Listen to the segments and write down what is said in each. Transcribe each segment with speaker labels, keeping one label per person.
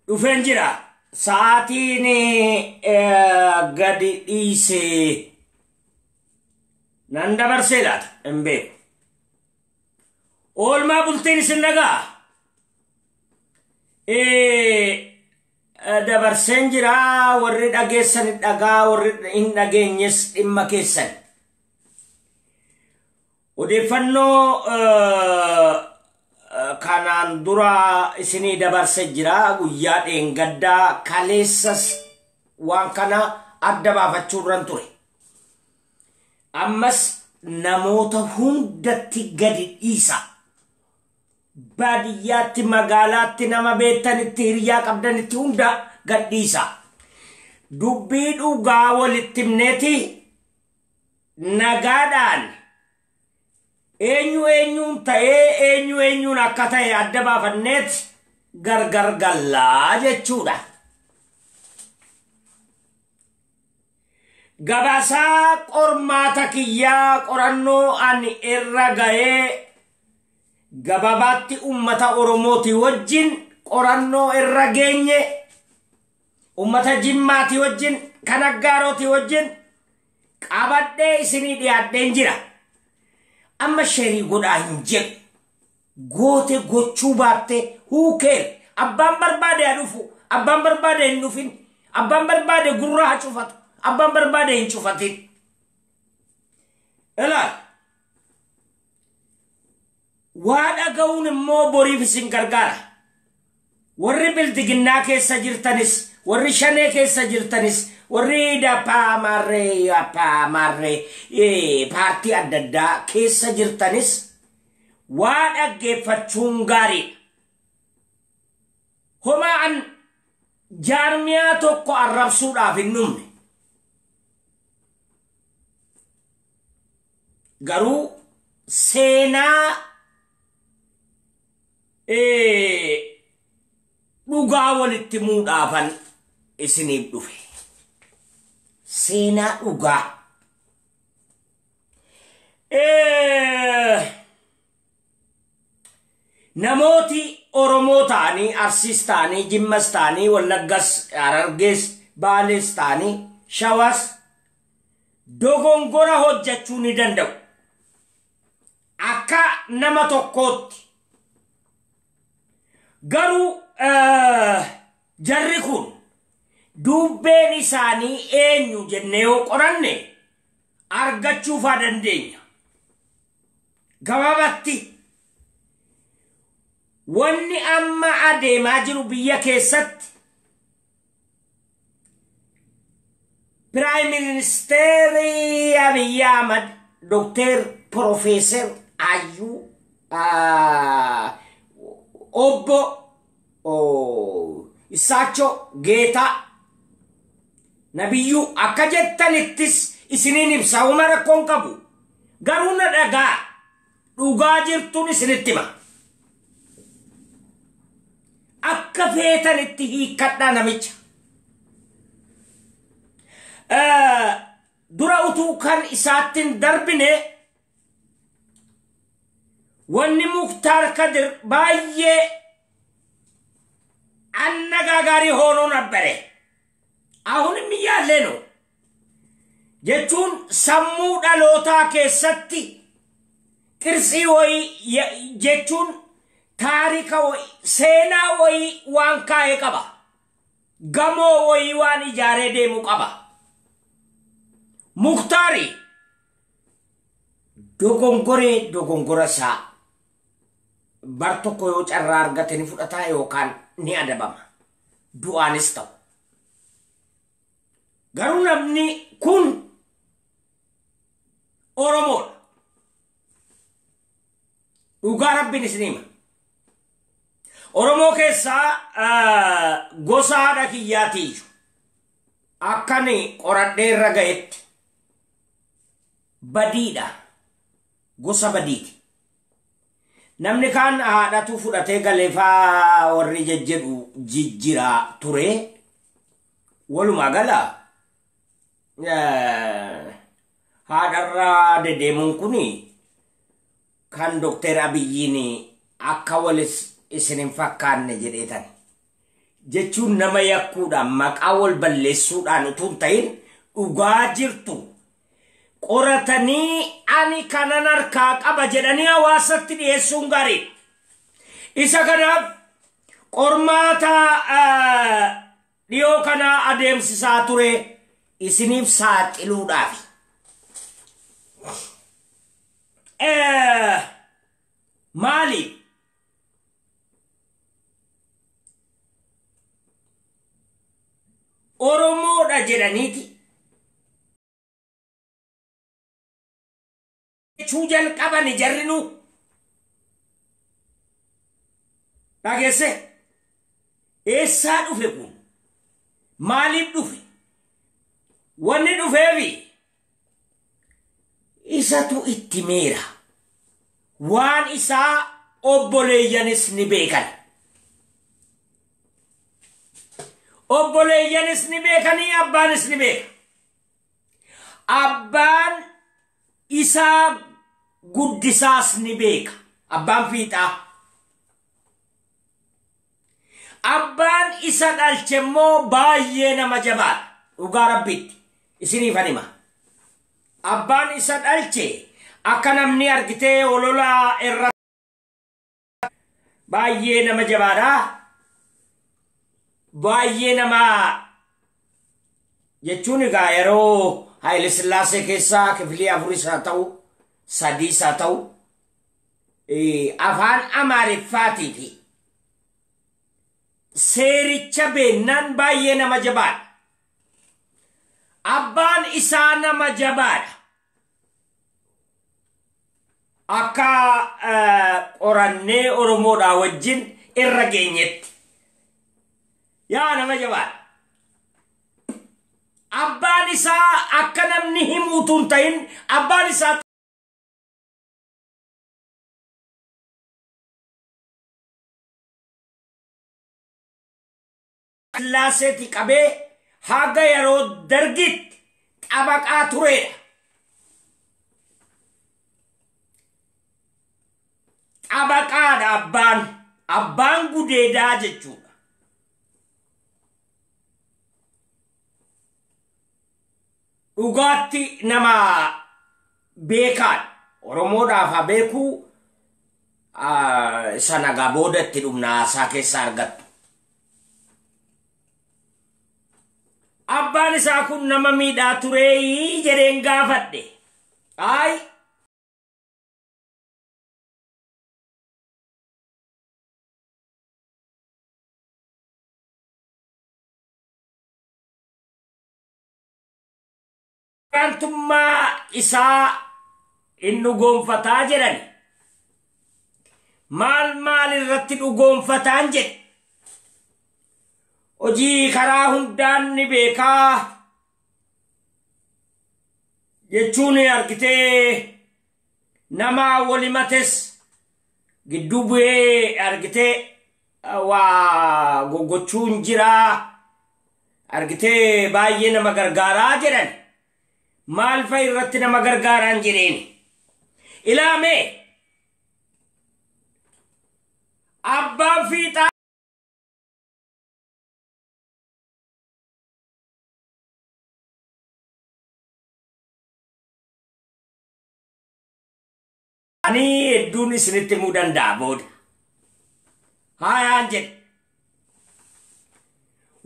Speaker 1: dhufeen jira sa'aatiin gadi dhiise nan dabarsee laata hin beeku. Oolmaa bultiin isin dhagaa dabarseen jira warri dhageessan dhagaa warri hin dhageenyes dhimma keessan. Odeeffannoo kanaan dura isinii dabarse jira guyyaa dheengaddaa kaleessas waan kana adda baafachuu irran ture. Ammas namoota hundatti gadi dhiisa. Baadiyyaatti magaalaatti nama beektanitti hiriyaa qabdanitti hunda gad dhiisa. Dubbii dhugaa walitti himneeti nagaadhaan eenyuun ta'ee eenyuun akka ta'e adda baafanneet gargar gallaa jechuudha. Gabaasaa qormaata kiyyaa qorannoo ani irra ga'ee gababaatti ummata Oromooti wajjin qorannoo irra geenye ummata Jimmaati wajjin kan Aggaarooti wajjin qabadhee isinii dhiyaadheen jira. Amma sheerii godhaa hin jedhu goote gochuu baatte huukeen abbaan barbaade haa dhufu abbaan barbaade hin dhufin abbaan barbaade gurra haa cufatu abbaan barbaade hin cufatin. Ilaal waa dhaga'uun immoo boriif isin gargaara. Warri bildiginnaa keessa jirtanis warri shanee keessa jirtanis warri dapaamarree paartii adda addaa keessa jirtanis waa dhaggeeffachuun gaariidha. Homaan jaarmiyaa tokko arrabsuudhaaf hin dhumne. Garuu seenaa dhugaa walitti muudhaafan isiniif dhufe. Seenaa dhugaa. Namooti Oromoo ta'anii, Arsiis ta'anii, Jimmas ta'anii, Wallaggas, Harargees, Baalees ta'anii, Shawas dogongora hojjechuu ni danda'u. Akka nama tokkootti. Garuu jarri kun dubbeen isaanii eenyu jennee yoo qoranne argachuuf dandeenya. Gabaabatti wanni amma adeemaa jiru biyya keessatti Prime Minister Abiy Ahmed Dr. Professor Ayyuu Obbo Isaachoo Geetaa Nabiyyuu akka jettanittis isiniin ibsa uma rakkoon qabu. Garuu na dhagaa dhugaa jirtuun isinitti hima. Akka feetanitti hiikkadhaa namicha. Dura utuu kan isaattiin darbine wanni Muktaar Kadir baay'ee annagaagarii hoonoon abbare. Ahun miyyaallee no. Jechuun sammuu dhalootaa keessatti qirsii wayii jechuun taarika wayii seenaa wayii waan kaa'ee qaba. Gamoo wayii waan ijaaree deemu qaba. Muktaari dogongora isaa bar tokko yoo carraa argate ni fudhataa yookaan ni adabama. Du'aanis ta'u. Garuu namni kun Oromoodha. Dhugaa Rabbiin isin hima. Oromoo keessaa gosa haadha kiyyaatiiyyu akkani qoradhee irra ga'etti badiidha. Gosa badiiti. Namni kaan haadhatu fudhatee galeefaa warri jejjedhu jijjiraa ture. Walumaa gala haadharraa dedeemuun kuni kan Dr. Abiyyiin akka walis isin hin fakkaanne jedheetan. jechuun nama yakkuudhaan maqaa wal balleessuudhaan utuu hin ta'in dhugaa jirtu qoratanii ani kanan harkaa qaba jedhanii hawaasatti dhiyeessuun gaarii. Isa kanaaf qormaata dhiyoo kana adeemsisaa ture isiniif saaxiluudhaaf. Maali? Oromoodha jedhaniiti. Jechuu jalqabani jarrinu. Dhageesse? Eessaa dhufe kun? Maaliif dhufe? Wanni dhufeefi? Isatu itti meera. Waan isaa obboleeyyanis ni beekan. Obboleeyyanis ni beekanii abbaanis ni beeka. Abbaan isaa guddisaas ni beeka. Abbaan fiixaa. Abbaan isa dhalchemmoo baay'ee nama jabaadha. Dhugaa Rabbitti isiniif hima. Abbaan isa dhalche akka namni argitee ololaa irra baay'ee nama jabaadha. Baay'ee nama jechuun egaa yeroo Haile Sillaasee keessaa kifilii 4 ta'u 3 ta'u afaan Amaariffaatii fi seericha beennaan baay'ee nama jabaadha. Abbaan isaa nama jabaadha. Akka qorannee Oromoodhaa wajjin irra geenyetti. Yaa nama jabaadha. Abbaan isaa akka namni himuutu hin ta'in abbaan isaa Sillaaseeti qabee haga yeroo dargitti xabaqaa turedha. Xabaqaadha abbaan gudeedaa jechuudha. Dhugaatti nama beekaan Oromoodhaaf haa beekuu sanagaa boodatti dhumna haasaa keessa argattu. Abbaan isaa kun nama miidhaa turee jedheen gaafadhe. Ay kantummaa isaa in dhugoonfataa jedhani. Maal irratti dhugoonfataan jedhe. Hojii karaa hundaan ni beekaa jechuun argitee nama walimates gidduu bu'ee argitee waa goggochuun jiraa argitee baay'ee nama gargaaraa jedhan. Maal fa'i irratti nama gargaaraan jedheeni. Ilaamee abbaan fiixaa ani hedduun isinitti himuu danda'a booda. Haayaan jedhe.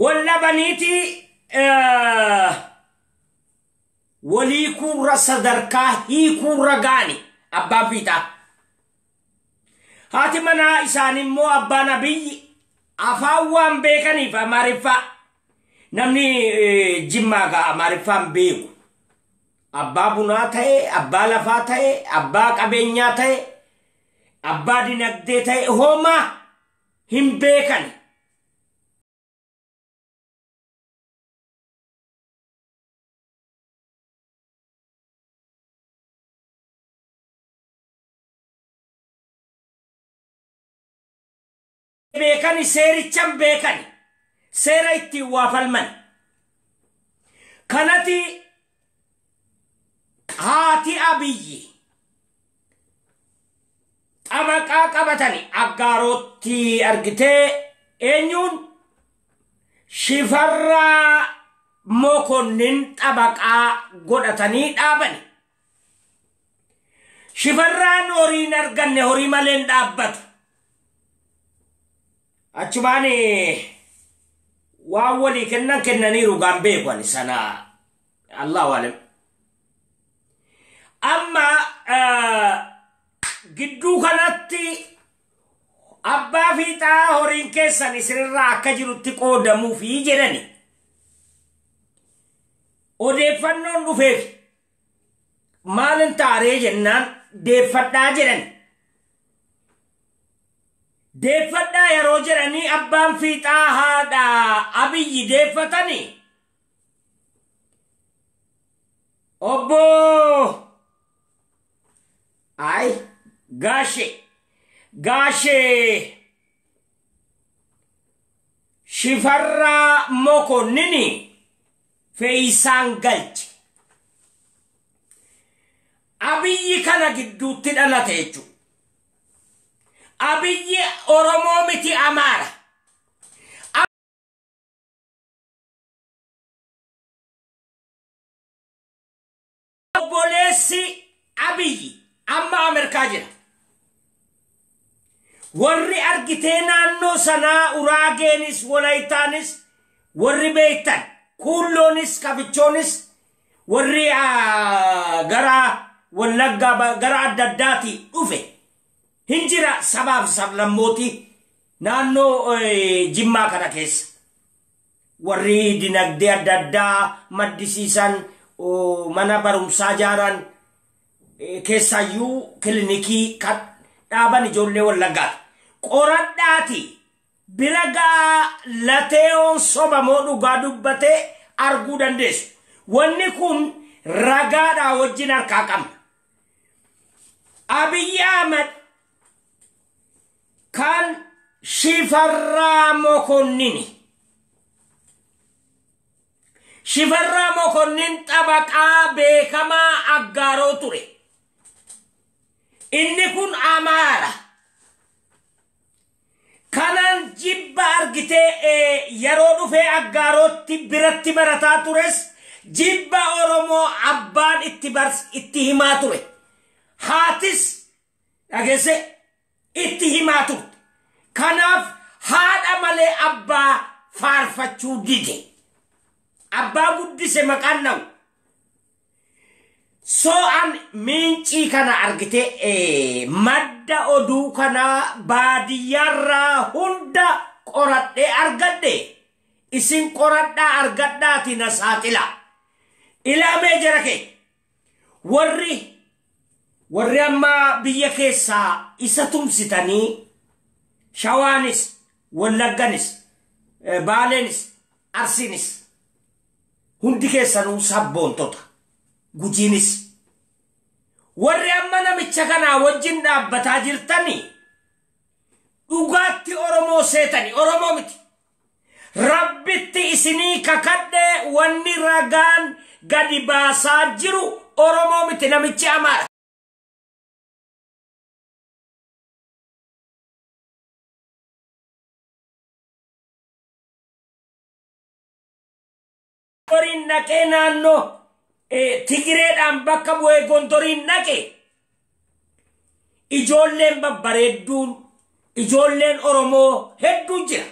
Speaker 1: Wallabaniiti walii kuurra sadarkaa hiikuurra gaani abbaan fiixaa. Haati manaa isaan immoo abbaan Abiyyi afaan waan beekaniif Amaariffaa. Namni Jimmaagaa Amaariffaan beeku. Abbaa bunaa ta'e, abbaa lafaa ta'e, abbaa qabeenyaa ta'e, abbaa dinagdee ta'e homaa hin beekani. Beekani seerichan beekani. Seera ittiin waa falman. Kanati haati Abiyyi xabaqaa qabatani aggaarotti argitee eenyuun shifarraa mokonnin xabaqaa godhatanii dhaabani. Shifarraan horiin arganne horii maleen dhaabbatu. Achumaani waan walii kennaniiru gaan beekan sana Allahu alam. Amma gidduu kanatti abbaa fiixaa horiin keessan isinirraa akka jirutti qoodamuufi jedhani. Odeeffannoon dhufeef maalin taaree jennaan deeffadhaa jedhani. Deeffadhaa yeroo jedhanii abbaan fiixaa haadha Abiyyi deeffatanii. Obbo ay gaashe shifarraa mokonnini fe'isaan galche. Abiyyi kana gidduutti dhalate jechuudha. Abiyyi Oromoo miti Amaara. Obboleessi Abiyyi amma Ameerikaa jira. Warri argitee naannoo sanaa Uraageenis Walaayitaanis warri beektan Kulloonis Kabichoonis warri gara Wallaggaa gara adda addaati dhufe hinjira sabaaf sablammooti naannoo Jimmaa kana keessa. Warri dinagdee adda addaa maddisiisan mana barumsaa jaaran keessayyuu kilinikii kan dhaaban ijoollee Wallaggaati. Qoradhaati biragaa lateeyoon sobamoo dhugaa dubbatee arguu dandeessu. Wanni kun ragaadhaa wajjin harkaa qabna. Abiyyi Ahmed kan shifarraa mokonnini. Shifarraa mokonnin xabaqaa beekamaa aggaaroo ture. Inni kun Amaara. Kanan jibba argitee yeroo dhufee aggaarootti biratti barataa tures jibba Oromoo abbaan itti himaa ture. Haatis dhageesse itti himaa turte. Kanaaf haadha malee abbaa faarfachuu dide. Abbaa guddise maqaan na'u. So an mincii kana argite madda oduu kana baadiyyaarraa hunda qoradhee argadhe. Isin qoradhaa argadhaati na saaxila. Ilaamee jara kee warri amma biyya keessaa isa tumsitanii Shawaanis Wallagganis Baaleenis Arsiinis hundi keessanuu sabboontota. Gujiinis warri amma namicha kanaa wajjin dhaabbataa jirtanii dhugaatti Oromoo seetanii Oromoo miti. Rabbitti isinii kakadhee wanni ragaan gadi baasaa jiru Oromoo miti namichi Amaara. Gondoriin naqee naannoo Tigireedhaan bakka bu'ee Gondoriin naqe ijoolleen babbareedduun ijoolleen Oromoo hedduun jira.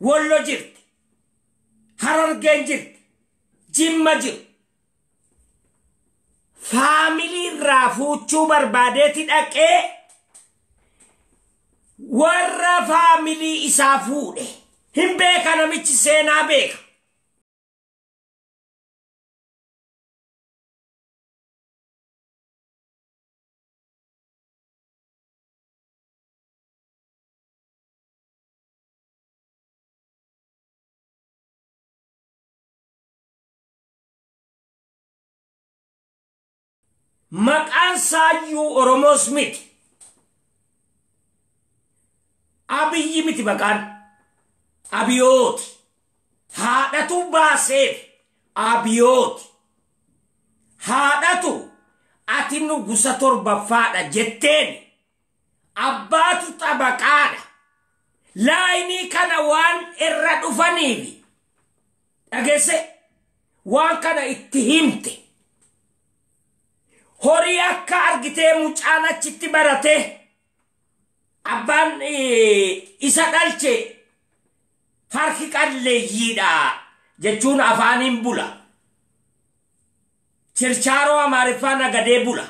Speaker 1: Wollo jirti, Harargeen jirti, Jimma jiru. Faamilii irraa fuuchuu barbaadeeti dhaqee warra faamilii isaa fuudhe. Hin beeka namichi seenaa beeka. Maqaan saayyuu Oromoos miti. Abiyyi miti maqaan. Abiyooti. Haadhatu baaseef Abiyooti. Haadhatu ati nugusa torbaffaadha jetteen abbaatu xabaqaadha. laayinii kana waan irra dhufaniifi dhageesse waan kana itti himte horii akka argitee mucaan achitti barate abbaan isa dhalche harki qalleeyyiidha jechuun afaaniin bula chirchaaroo amaariffaa nagadee bula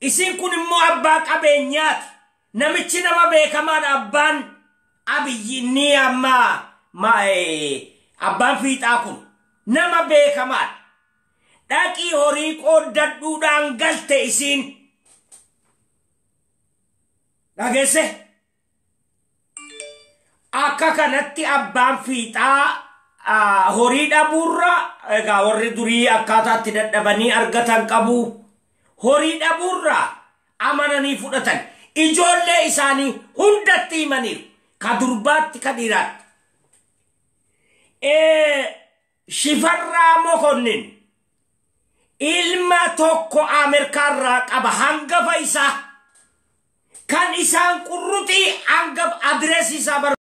Speaker 1: isin kun immoo abbaa qabeenyaati namichi nama beekamaadha abbaan abiyyi ni amma abbaan fiixaa kun nama beekamaadha dhaqii horii qooddadhuudhaan galte isin dhageesse akka kanatti abbaan fiixaa horii dhabuurra egaa warri durii akkaataatti dadhabanii argatan qabu horii dhabuurra amananii fudhatan ijoollee isaanii hundatti himaniiru ka durbaatti ka dhiiraatti Shifarraa Mokonnin ilma tokko Ameerikaarraa qaba hangafa isaa kan isaan qurruxii hangaf adreesii isaa